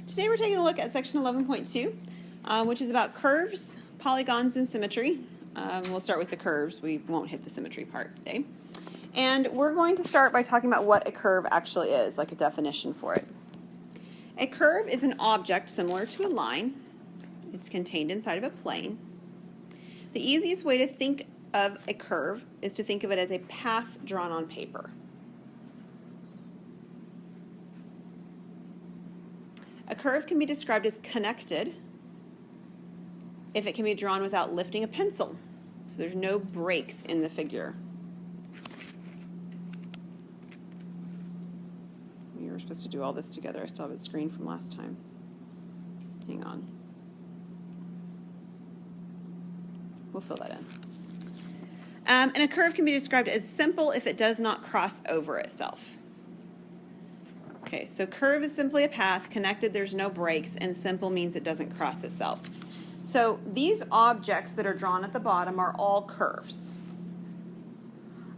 Today we're taking a look at section 11.2, which is about curves, polygons, and symmetry. We'll start with the curves. We won't hit the symmetry part today. And we're going to start by talking about what a curve actually is, like a definition for it. A curve is an object similar to a line. It's contained inside of a plane. The easiest way to think of a curve is to think of it as a path drawn on paper. A curve can be described as connected if it can be drawn without lifting a pencil. So there's no breaks in the figure. We were supposed to do all this together. I still have a screen from last time. Hang on. We'll fill that in. And a curve can be described as simple if it does not cross over itself. Okay, so curve is simply a path, connected there's no breaks, and simple means it doesn't cross itself. So these objects that are drawn at the bottom are all curves.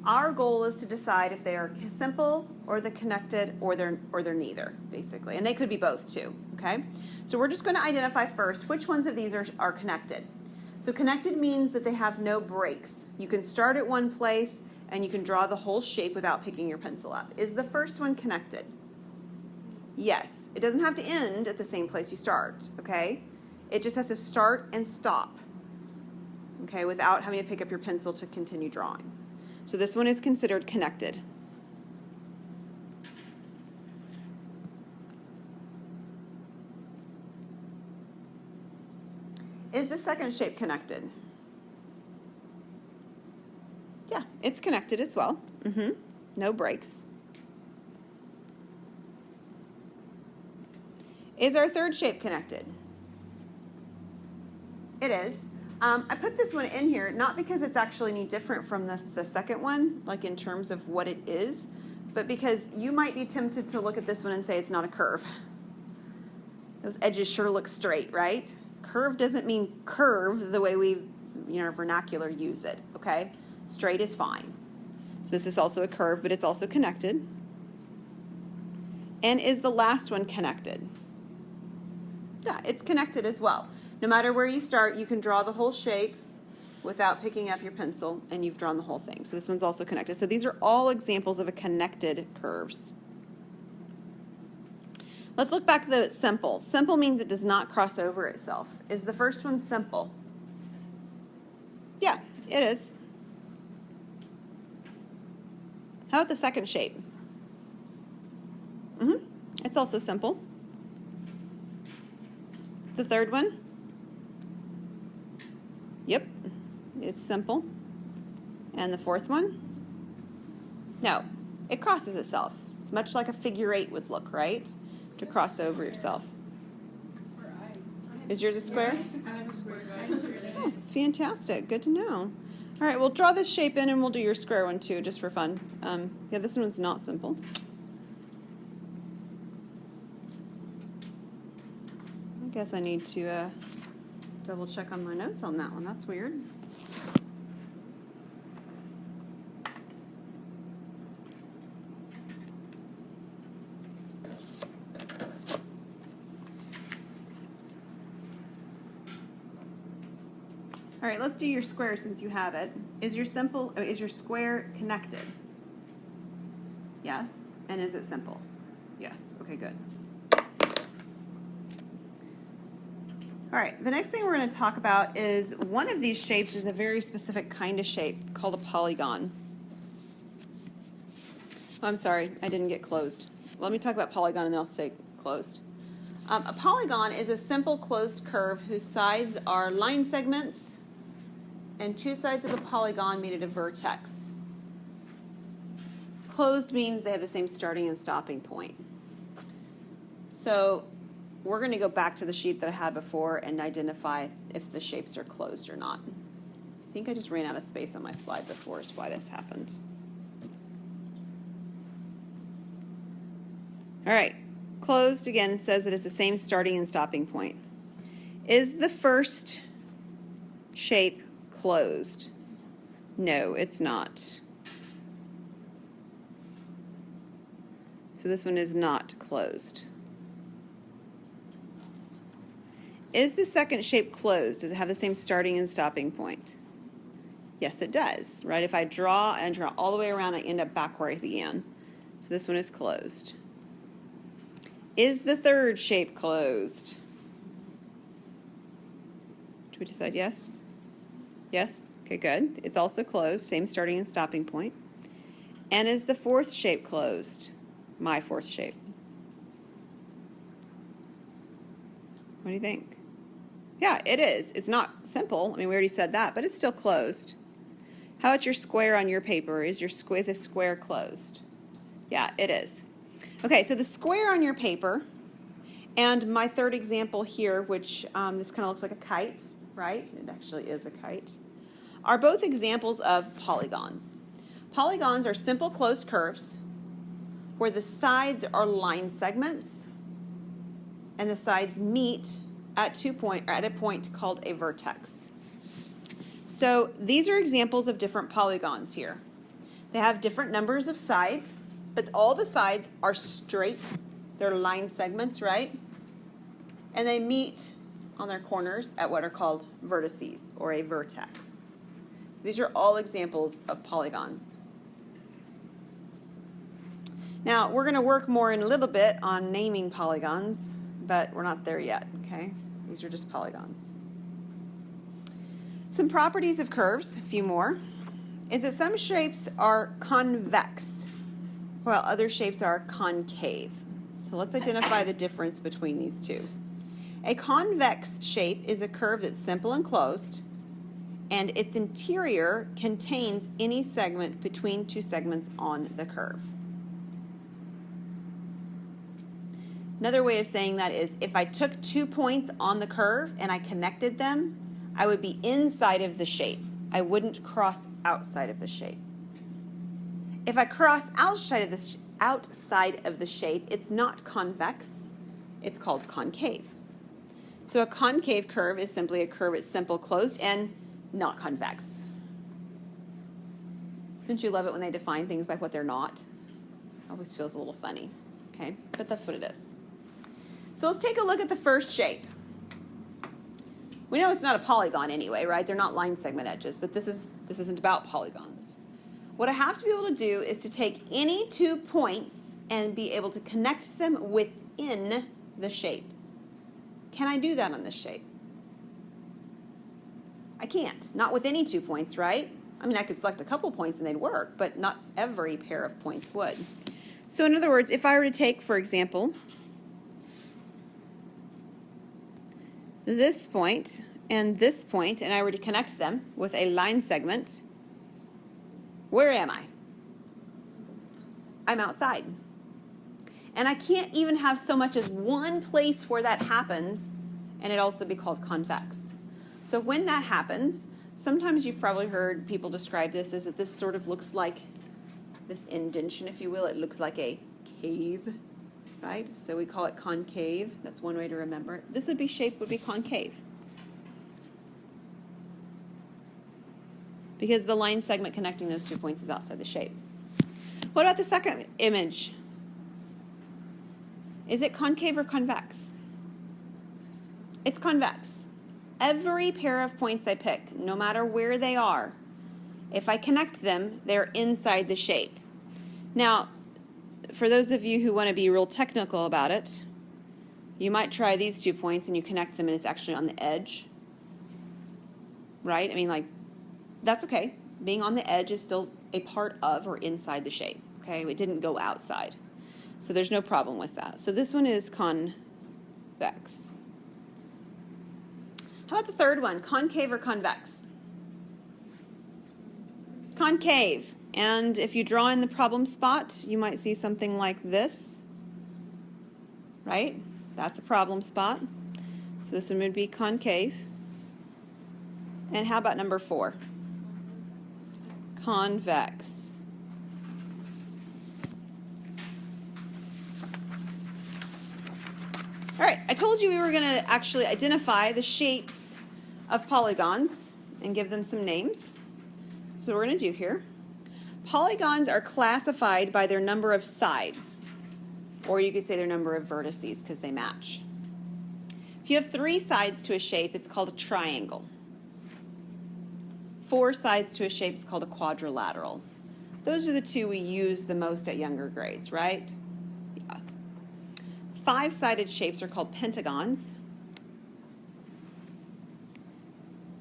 Our goal is to decide if they are simple or they're connected or they're neither, basically. And they could be both too, okay? So we're just going to identify first which ones of these are connected. So connected means that they have no breaks. You can start at one place and you can draw the whole shape without picking your pencil up. Is the first one connected? Yes. It doesn't have to end at the same place you start, okay? It just has to start and stop, okay, without having to pick up your pencil to continue drawing. So this one is considered connected. Is the second shape connected? Yeah, it's connected as well. No breaks. Is our third shape connected? It is. I put this one in here not because it's actually any different from the second one, like in terms of what it is, but because you might be tempted to look at this one and say it's not a curve. Those edges sure look straight, right? Curve doesn't mean curve the way we, vernacular use it, okay? Straight is fine. So this is also a curve, but it's also connected. And is the last one connected? Yeah, it's connected as well. No matter where you start, you can draw the whole shape without picking up your pencil, and you've drawn the whole thing. So this one's also connected. So these are all examples of a connected curves. Let's look back at simple. Simple means it does not cross over itself. Is the first one simple? Yeah, it is. How about the second shape? It's also simple. The third one? Yep, it's simple. And the fourth one? No, it crosses itself. It's much like a figure eight would look, right? To cross over yourself. Is yours a square? I have a square. Oh, fantastic. Good to know. All right, we'll draw this shape in and we'll do your square one too, just for fun. Yeah, this one's not simple. I guess I need to double check on my notes on that one. That's weird. All right, let's do your square since you have it. Is your square connected? Yes. And is it simple? Yes. Okay, good. All right, the next thing we're going to talk about is one of these shapes is a very specific kind of shape called a polygon. Oh, I'm sorry, I didn't get closed. Let me talk about polygon and then I'll say closed. A polygon is a simple closed curve whose sides are line segments and two sides of a polygon made at a vertex. Closed means they have the same starting and stopping point. So we're going to go back to the sheet that I had before and identify if the shapes are closed or not. I think I just ran out of space on my slide before is why this happened. All right, closed again says that it's the same starting and stopping point. Is the first shape closed? No, it's not. So this one is not closed. Is the second shape closed? Does it have the same starting and stopping point? Yes, it does, right? If I draw and draw all the way around, I end up back where I began. So this one is closed. Is the third shape closed? Do we decide yes? Yes? Okay, good. It's also closed, same starting and stopping point. And is the fourth shape closed? My fourth shape. What do you think? Yeah, it is. It's not simple. I mean, we already said that, but it's still closed. How about your square on your paper? Is a square closed? Yeah, it is. Okay, so the square on your paper and my third example here, which this kind of looks like a kite, right? It actually is a kite, are both examples of polygons. Polygons are simple closed curves where the sides are line segments and the sides meet at a point called a vertex. So these are examples of different polygons here. They have different numbers of sides, but all the sides are straight. They're line segments, right? And they meet on their corners at what are called vertices, or a vertex. So these are all examples of polygons. Now, we're going to work more in a little bit on naming polygons, but we're not there yet, okay? These are just polygons. Some properties of curves, a few more, is that some shapes are convex, while other shapes are concave. So let's identify the difference between these two. A convex shape is a curve that's simple and closed, and its interior contains any segment between two segments on the curve. Another way of saying that is if I took 2 points on the curve and I connected them, I would be inside of the shape. I wouldn't cross outside of the shape. If I cross outside of the shape, it's not convex, it's called concave. So a concave curve is simply a curve that's simple, closed, and not convex. Don't you love it when they define things by what they're not? It always feels a little funny, okay? But that's what it is. So let's take a look at the first shape. We know it's not a polygon anyway, right? They're not line segment edges, but this isn't about polygons. What I have to be able to do is to take any 2 points and be able to connect them within the shape. Can I do that on this shape? I can't. Not with any 2 points, right? I mean, I could select a couple points and they'd work, but not every pair of points would. So in other words, if I were to take, for example, this point, and I were to connect them with a line segment, where am I? I'm outside. And I can't even have so much as one place where that happens, and it also be called convex. So when that happens, sometimes you've probably heard people describe this as that this sort of looks like this indentation, if you will. It looks like a cave, right? So we call it concave. That's one way to remember it. This shape would be concave, because the line segment connecting those 2 points is outside the shape. What about the second image? Is it concave or convex? It's convex. Every pair of points I pick, no matter where they are, if I connect them, they're inside the shape. Now, for those of you who want to be real technical about it, you might try these 2 points and you connect them and it's actually on the edge, right? I mean, like, that's okay. Being on the edge is still a part of or inside the shape, okay? It didn't go outside. So there's no problem with that. So this one is convex. How about the third one, concave or convex? Concave. And if you draw in the problem spot, you might see something like this, right? That's a problem spot. So this one would be concave. And how about number 4? Convex. All right, I told you we were going to actually identify the shapes of polygons and give them some names. So what we're going to do here. Polygons are classified by their number of sides, or you could say their number of vertices because they match. If If you have 3 sides to a shape, it's called a triangle. 4 sides to a shape is called a quadrilateral. Those are the 2 we use the most at younger grades, right? Yeah. 5-sided shapes are called pentagons.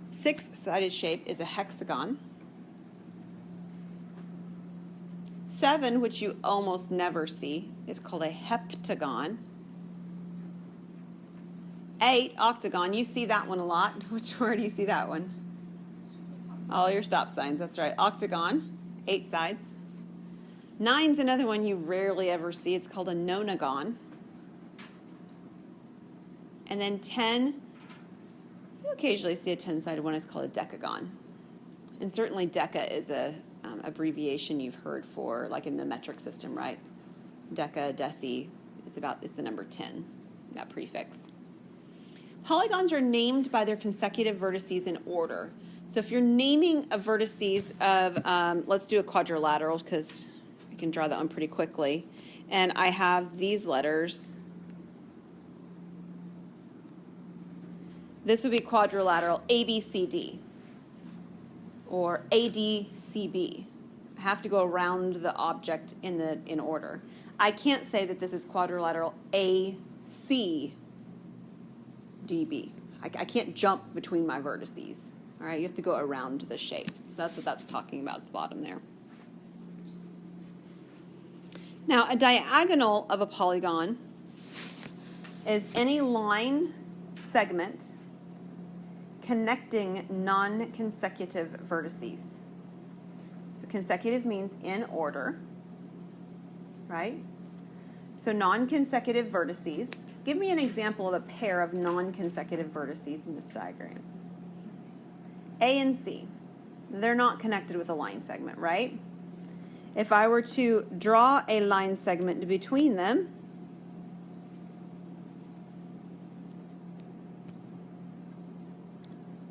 6-sided shape is a hexagon. 7, which you almost never see, is called a heptagon. 8, octagon, you see that one a lot. Where do you see that one? All your stop signs, that's right. Octagon, 8 sides. 9's another one you rarely ever see. It's called a nonagon. And then 10, you occasionally see a 10-sided one. It's called a decagon. And certainly deca is a abbreviation you've heard for, like in the metric system, right? Deca, deci, it's the number 10, that prefix. Polygons are named by their consecutive vertices in order. So if you're naming a vertices of, let's do a quadrilateral because I can draw that one pretty quickly. And I have these letters. This would be quadrilateral ABCD or ADCB. I have to go around the object in order. I can't say that this is quadrilateral ACDB. I can't jump between my vertices. All right, you have to go around the shape. So that's what that's talking about at the bottom there. Now, a diagonal of a polygon is any line segment connecting non-consecutive vertices. So consecutive means in order, right? So non-consecutive vertices. Give me an example of a pair of non-consecutive vertices in this diagram. A and C. They're not connected with a line segment, right? If I were to draw a line segment between them,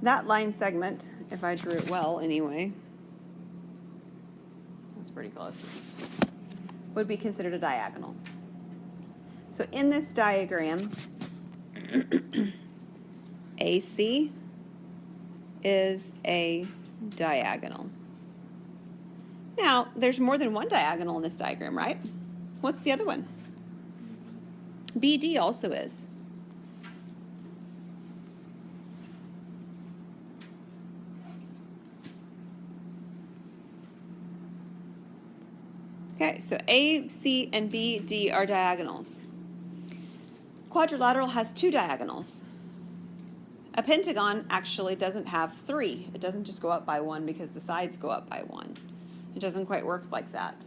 that line segment, if I drew it well anyway, that's pretty close, would be considered a diagonal. So in this diagram, AC is a diagonal. Now, there's more than one diagonal in this diagram, right? What's the other one? BD also is. Okay, so A, C, and B, D are diagonals. Quadrilateral has 2 diagonals. A pentagon actually doesn't have 3. It doesn't just go up by 1 because the sides go up by 1. It doesn't quite work like that.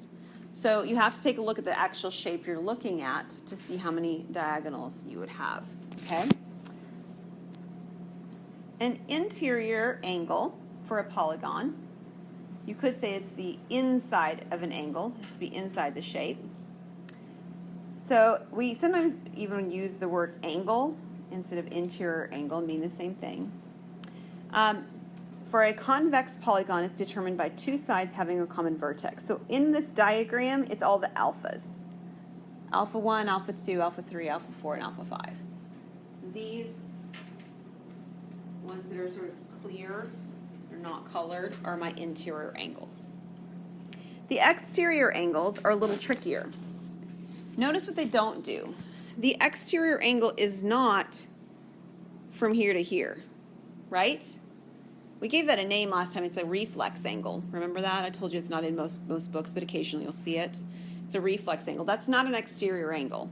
So you have to take a look at the actual shape you're looking at to see how many diagonals you would have, okay? An interior angle for a polygon, you could say it's the inside of an angle. It has to be inside the shape. So we sometimes even use the word angle instead of interior angle, mean the same thing. For a convex polygon, it's determined by 2 sides having a common vertex. So in this diagram, it's all the alphas. Alpha 1, alpha 2, alpha 3, alpha 4, and alpha 5. These ones that are sort of clear, they're not colored, are my interior angles. The exterior angles are a little trickier. Notice what they don't do. The exterior angle is not from here to here, right? We gave that a name last time. It's a reflex angle. Remember that? I told you it's not in most books, but occasionally you'll see it. It's a reflex angle. That's not an exterior angle.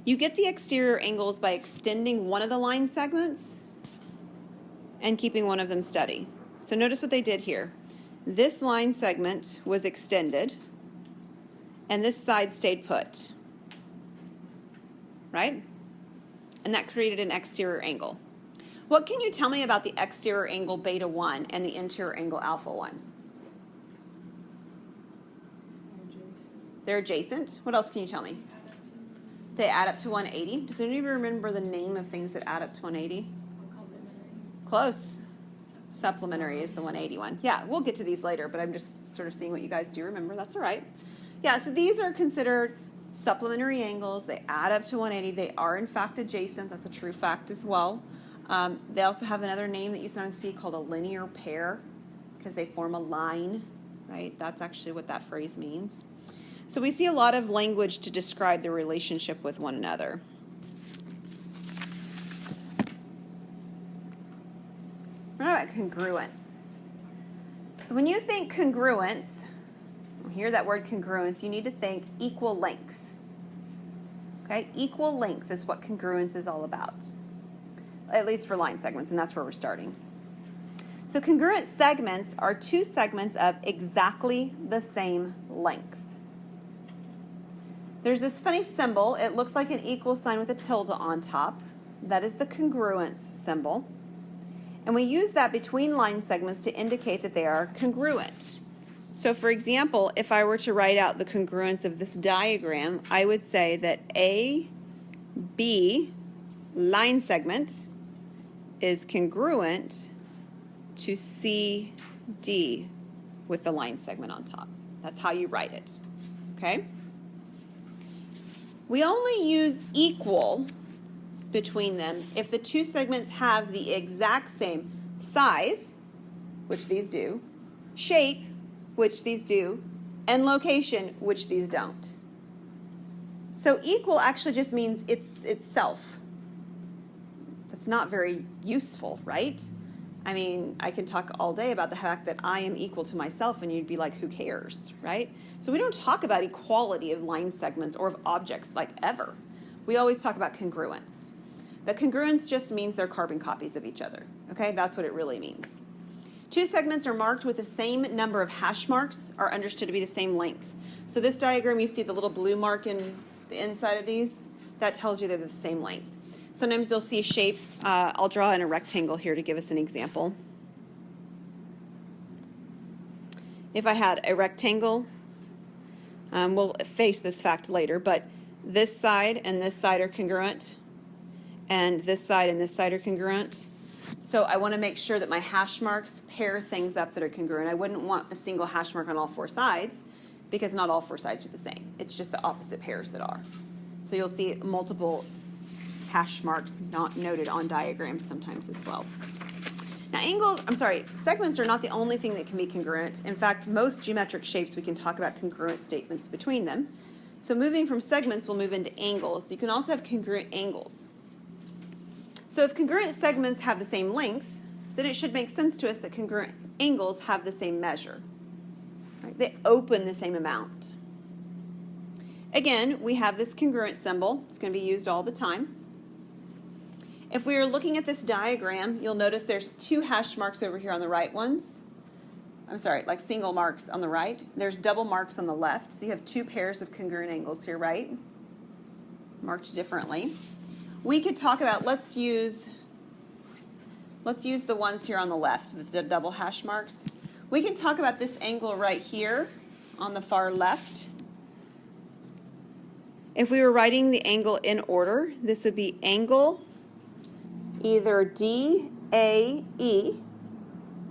You get the exterior angles by extending one of the line segments and keeping one of them steady. So notice what they did here. This line segment was extended, and this side stayed put. Right? And that created an exterior angle. What can you tell me about the exterior angle beta 1 and the interior angle alpha 1? They're adjacent. What else can you tell me? They add up to 180. Does anybody remember the name of things that add up to 180? Close. Supplementary is the 180 one. Yeah, we'll get to these later, but I'm just sort of seeing what you guys do remember. That's all right. Yeah, so these are considered supplementary angles. They add up to 180. They are, in fact, adjacent. That's a true fact as well. They also have another name that you sometimes see called a linear pair because they form a line, right? That's actually what that phrase means. So we see a lot of language to describe the relationship with one another. What about congruence? So when you think congruence, hear that word congruence, you need to think equal length. Okay, equal length is what congruence is all about, at least for line segments, and that's where we're starting. So congruent segments are two segments of exactly the same length. There's this funny symbol. It looks like an equal sign with a tilde on top. That is the congruence symbol. And we use that between line segments to indicate that they are congruent. So for example, if I were to write out the congruence of this diagram, I would say that AB line segment is congruent to CD with the line segment on top. That's how you write it, okay? We only use equal between them if the two segments have the exact same size, which these do, shape, which these do, and location, which these don't. So equal actually just means it's itself. That's not very useful, right? I mean, I can talk all day about the fact that I am equal to myself, and you'd be like, who cares, right? So we don't talk about equality of line segments or of objects like ever. We always talk about congruence. But congruence just means they're carbon copies of each other, okay? That's what it really means. Two segments are marked with the same number of hash marks are understood to be the same length. So this diagram, you see the little blue mark in the inside of these? That tells you they're the same length. Sometimes you'll see shapes. I'll draw in a rectangle here to give us an example. If I had a rectangle, we'll face this fact later, but this side and this side are congruent, and this side and this side are congruent. So I want to make sure that my hash marks pair things up that are congruent. I wouldn't want a single hash mark on all four sides because not all four sides are the same. It's just the opposite pairs that are. So you'll see multiple hash marks not noted on diagrams sometimes as well. Now segments are not the only thing that can be congruent. In fact, most geometric shapes we can talk about congruent statements between them. So moving from segments, we'll move into angles. You can also have congruent angles. So if congruent segments have the same length, then it should make sense to us that congruent angles have the same measure. Right? They open the same amount. Again, we have this congruent symbol. It's going to be used all the time. If we are looking at this diagram, you'll notice there's two hash marks over here on the right ones. Like single marks on the right. There's double marks on the left. So you have two pairs of congruent angles here, right? Marked differently. We could talk about, let's use the ones here on the left, the double hash marks. We can talk about this angle right here on the far left. If we were writing the angle in order, this would be angle either DAE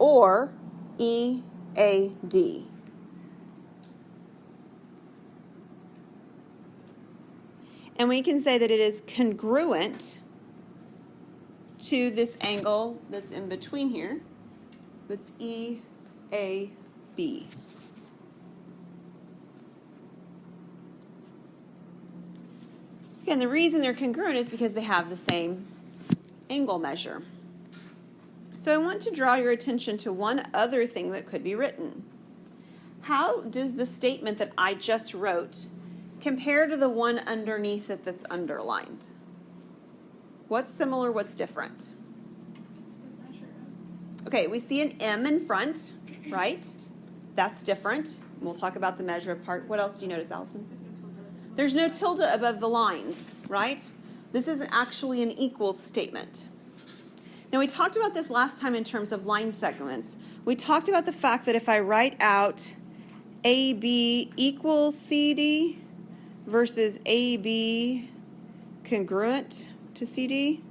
or EAD. And we can say that it is congruent to this angle that's in between here, that's EAB. Again, the reason they're congruent is because they have the same angle measure. So I want to draw your attention to one other thing that could be written. How does the statement that I just wrote compare to the one underneath it that's underlined? What's similar, what's different? It's the measure of. Okay, we see an M in front, right? That's different. We'll talk about the measure of part. What else do you notice, Allison? There's no tilde above the lines, right? This is actually an equals statement. Now, we talked about this last time in terms of line segments. We talked about the fact that if I write out AB equals CD versus AB congruent to CD,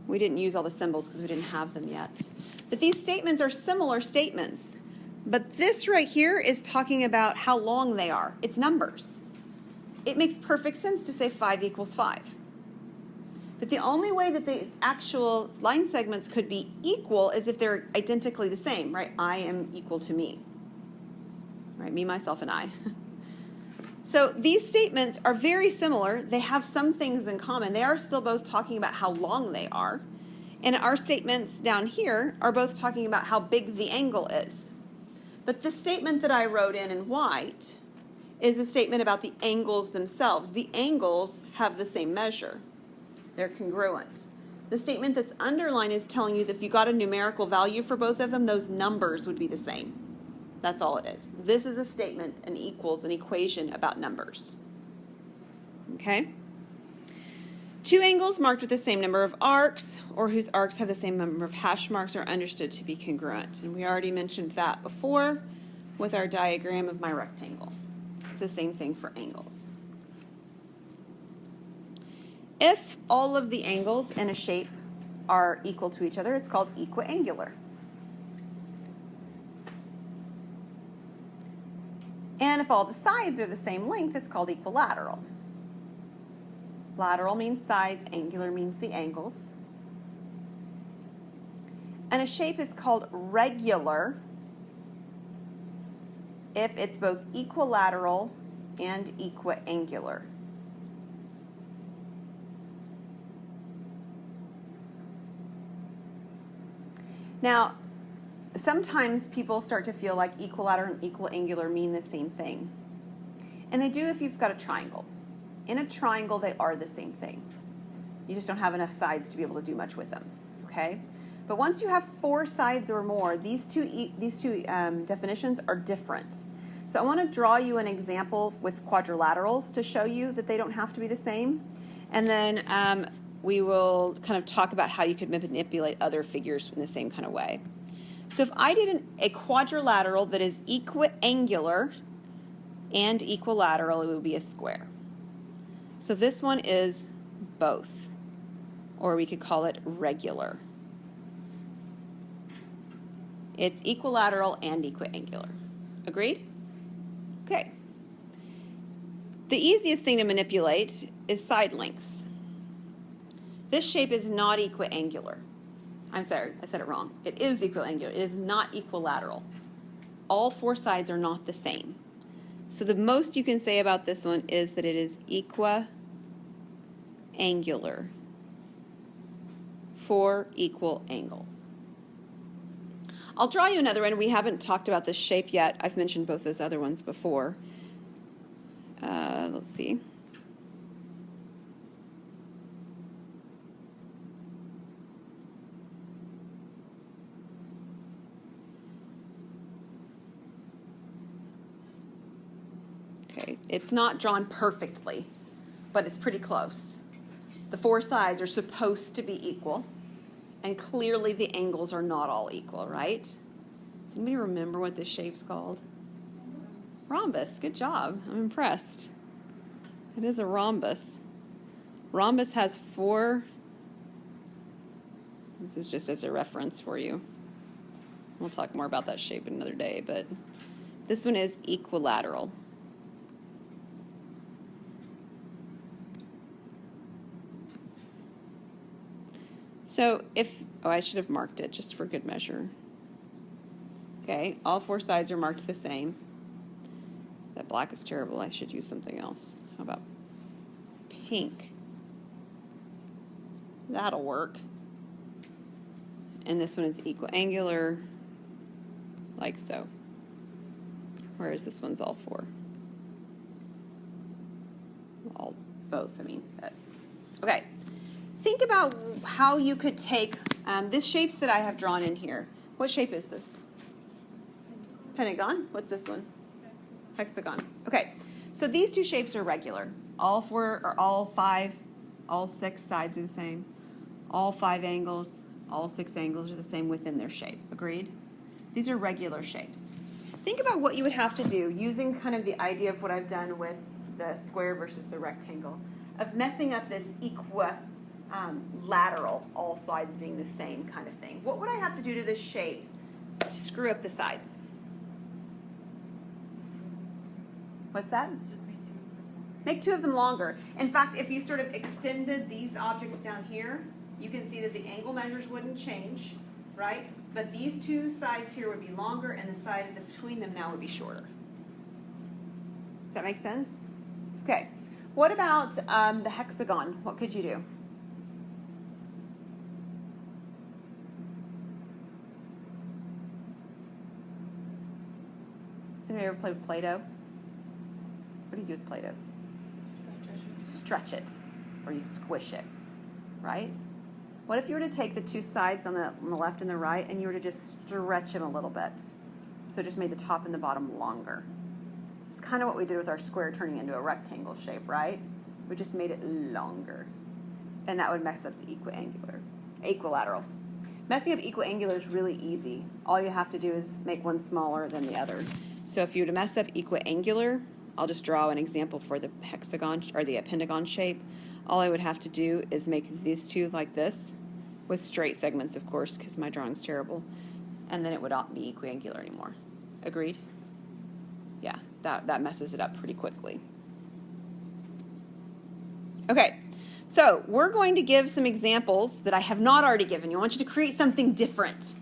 we didn't use all the symbols because we didn't have them yet. But these statements are similar statements. But this right here is talking about how long they are. It's numbers. it makes perfect sense to say 5 equals 5. But the only way that the actual line segments could be equal is if they're identically the same, right? I am equal to me, right? Me, myself, and I. So these statements are very similar. They have some things in common. They are still both talking about how long they are. And our statements down here are both talking about how big the angle is. But the statement that I wrote in white is a statement about the angles themselves. The angles have the same measure. They're congruent. The statement that's underlined is telling you that if you got a numerical value for both of them, those numbers would be the same. That's all it is. This is a statement, an equals, an equation about numbers. Okay? Two angles marked with the same number of arcs, or whose arcs have the same number of hash marks, are understood to be congruent. And we already mentioned that before with our diagram of my rectangle. It's the same thing for angles. If all of the angles in a shape are equal to each other, it's called equiangular. And if all the sides are the same length, it's called equilateral. Lateral means sides, angular means the angles. And a shape is called regular if it's both equilateral and equiangular. Now, sometimes people start to feel like equilateral and equiangular mean the same thing. And they do if you've got a triangle. In a triangle, they are the same thing. You just don't have enough sides to be able to do much with them, okay? But once you have 4 sides or more, these two definitions are different. So I want to draw you an example with quadrilaterals to show you that they don't have to be the same. And then we will kind of talk about how you could manipulate other figures in the same kind of way. So if I did a quadrilateral that is equiangular and equilateral, it would be a square. So this one is both, or we could call it regular. It's equilateral and equiangular. Agreed? Okay. The easiest thing to manipulate is side lengths. This shape is not equiangular. I'm sorry, I said it wrong. It is equiangular. It is not equilateral. All 4 sides are not the same. So the most you can say about this one is that it is equiangular. 4 equal angles. I'll draw you another one. We haven't talked about this shape yet. I've mentioned both those other ones before. Let's see. Okay, it's not drawn perfectly, but it's pretty close. The 4 sides are supposed to be equal, and clearly the angles are not all equal, right? Does anybody remember what this shape's called? Rhombus. Good job. I'm impressed. It is a rhombus. Rhombus has 4. This is just as a reference for you. We'll talk more about that shape another day, but this one is equilateral. So I should have marked it just for good measure. Okay, all 4 sides are marked the same. That black is terrible. I should use something else. How about pink? That'll work. And this one is equiangular, like so. Whereas this one's all 4. Both, I mean. Okay. Think about how you could take these shapes that I have drawn in here. What shape is this? Pentagon. What's this one? Hexagon. Okay, so these 2 shapes are regular. All 4 or all 5, all 6 sides are the same. All 5 angles, all 6 angles are the same within their shape. Agreed? These are regular shapes. Think about what you would have to do using kind of the idea of what I've done with the square versus the rectangle, of messing up this lateral, all sides being the same kind of thing. What would I have to do to this shape to screw up the sides? What's that? Just make 2 of them Make two of them longer. In fact, if you sort of extended these objects down here, you can see that the angle measures wouldn't change, right? But these two sides here would be longer, and the side between them now would be shorter. Does that make sense? Okay. What about the hexagon? What could you do? Has anybody ever played with Play-Doh? What do you do with Play-Doh? Stretch it, or you squish it, right? What if you were to take the two sides on the left and the right, and you were to just stretch them a little bit? So just made the top and the bottom longer. It's kind of what we did with our square turning into a rectangle shape, right? We just made it longer. And that would mess up the equilateral. Messing up equiangular is really easy. All you have to do is make one smaller than the other. So if you were to mess up equiangular, I'll just draw an example for the hexagon or the pentagon shape. All I would have to do is make these two like this, with straight segments, of course, because my drawing's terrible, and then it would not be equiangular anymore. Agreed? Yeah, that messes it up pretty quickly. Okay, so we're going to give some examples that I have not already given you. I want you to create something different.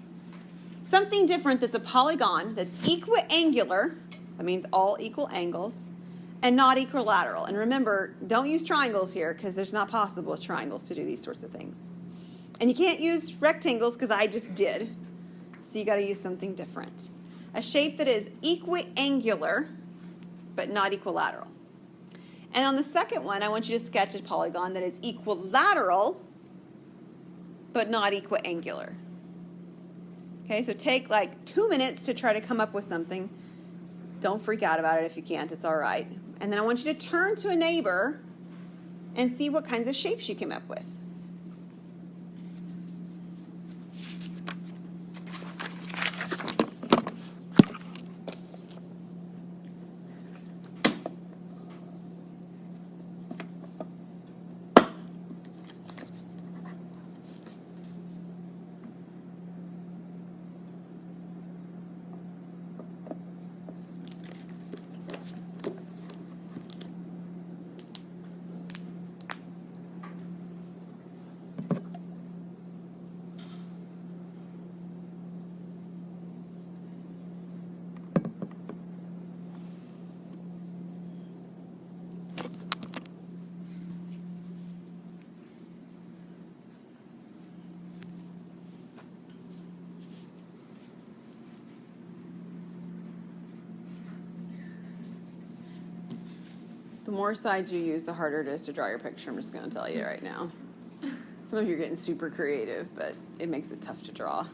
Something different that's a polygon that's equiangular, that means all equal angles, and not equilateral. And remember, don't use triangles here because there's not possible with triangles to do these sorts of things. And you can't use rectangles because I just did. So you got to use something different. A shape that is equiangular but not equilateral. And on the second one, I want you to sketch a polygon that is equilateral but not equiangular. Okay, so take like 2 minutes to try to come up with something. Don't freak out about it if you can't, it's all right. And then I want you to turn to a neighbor and see what kinds of shapes you came up with. The more sides you use, the harder it is to draw your picture. I'm just going to tell you right now. Some of you are getting super creative, but it makes it tough to draw.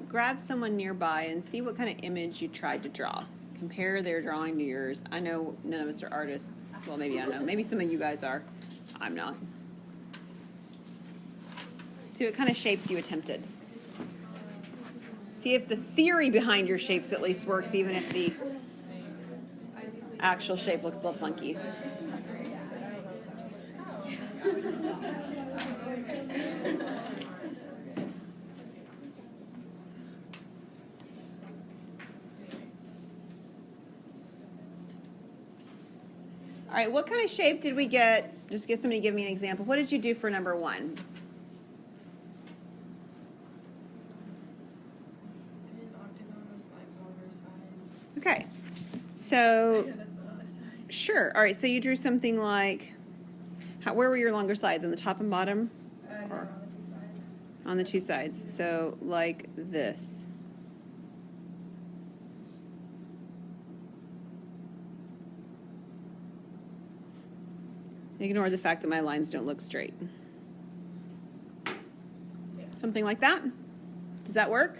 Grab someone nearby and see what kind of image you tried to draw. Compare their drawing to yours. I know none of us are artists. Well, maybe I don't know. Maybe some of you guys are. I'm not. See what kind of shapes you attempted. See if the theory behind your shapes at least works, even if the actual shape looks a little funky. All right, what kind of shape did we get? Just get somebody give me an example. What did you do for number 1? I did an octagon with like longer sides. Okay, I so know that's a lot of sides. sure. All right, so you drew something like, where were your longer sides? On the top and bottom? No, on the 2 sides. On the 2 sides. So like this. Ignore the fact that my lines don't look straight. Yeah. Something like that? Does that work?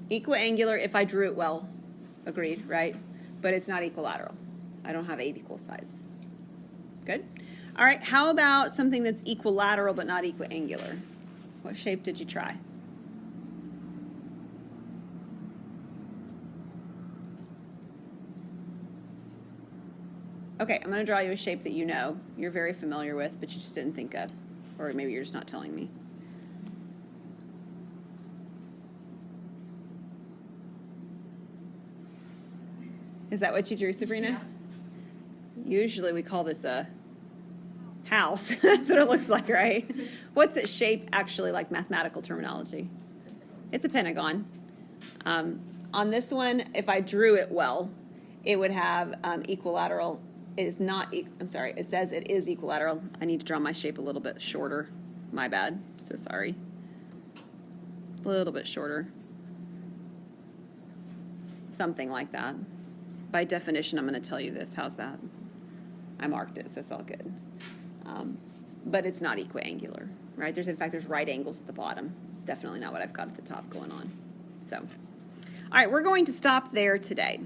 Equiangular if I drew it well. Agreed, right? But it's not equilateral. I don't have 8 equal sides. Good? All right, how about something that's equilateral but not equiangular? What shape did you try? Okay, I'm going to draw you a shape that you know, you're very familiar with, but you just didn't think of. Or maybe you're just not telling me. Is that what you drew, Sabrina? Yeah. Usually we call this a house. That's what it looks like, right? What's its shape actually, like mathematical terminology? It's a pentagon. On this one, if I drew it well, it would have equilateral. It is not, I'm sorry, it says it is equilateral. I need to draw my shape a little bit shorter. My bad, so sorry. A little bit shorter. Something like that. By definition, I'm going to tell you this. How's that? I marked it, so it's all good. But it's not equiangular, right? In fact, there's right angles at the bottom. It's definitely not what I've got at the top going on. So, all right, we're going to stop there today.